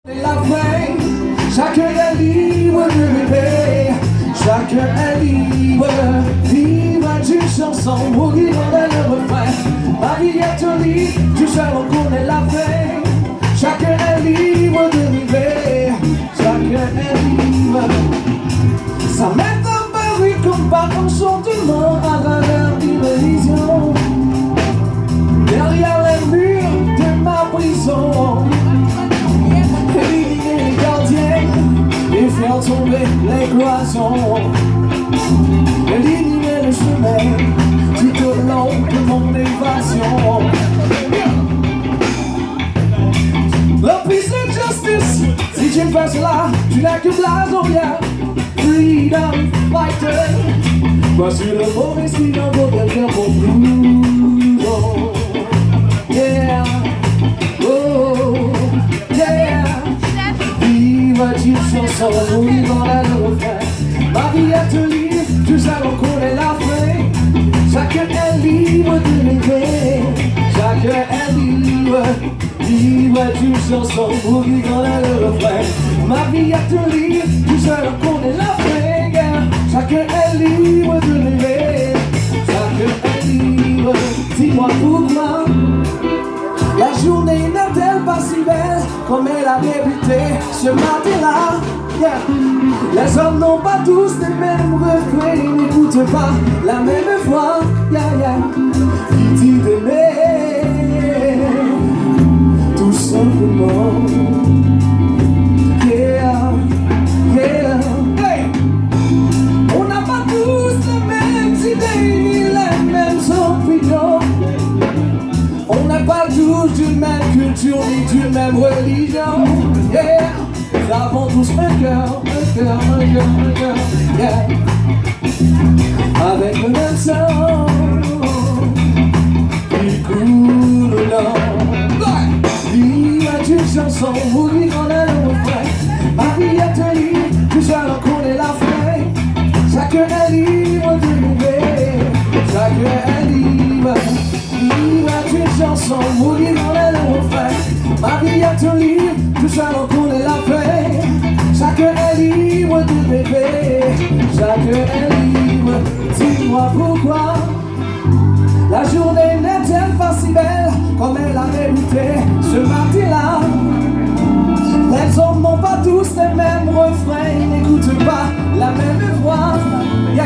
La fin, chacun est libre de rêver, chacun est libre, vivre d'une chanson, mourir dans le refrain. Ma vie est un livre, tu sais on connaît la fin. Chacun est libre de rêver, chacun est libre. Ça m'est apparu comme par enchantement à travers l'illusion, derrière les murs de ma prison. Éliminer les gardiens et faire tomber les cloisons, éliminer le chemin tout au long de mon évasion. The peace and justice, si tu me passes là, tu n'as que blason, yeah. Freedom fighter, voici le mauvais signe en vaut de faire mon blues, oh, yeah, oh, yeah. Vive d'une chanson, mourir dans la refrain. Ma vie est un livre, tous allons connaître la fin. Chacun est libre de rêver, chacun est libre. Vive d'une chanson, mourir dans la refrain. Ma vie est un livre, tous allons connaître la fin. Chacun est libre de rêver, chacun est libre. Dis-moi pourquoi la journée n'est-elle pas si belle comme elle a débuté ce matin-là, yeah. Les hommes n'ont pas tous les mêmes refrains, ils n'écoutent pas la même voix, yeah, yeah. Qui dit d'aimer, tout simplement, yeah, yeah. Hey. On n'a pas tous les mêmes idées ni les mêmes opinions. On n'a pas tous d'une même culture ni d'une même religion, yeah. Nous avons tous un cœur, yeah. Avec le même sang qui coule là. Vive d'une chanson, mourir dans le refrain. Ma vie est un livre, tout seul on connaît la fin. Chacun est libre de rêver, chacun est libre. Vive d'une chanson, mourir dans le refrain. Ma vie est un livre, tout seul on connaît la fin. Chacun est libre de rêver, chacun est libre. Dis-moi pourquoi la journée n'est-elle pas si belle comme elle a débuté ce matin-là. Les hommes n'ont pas tous les mêmes refrains, ils n'écoutent pas la même voix.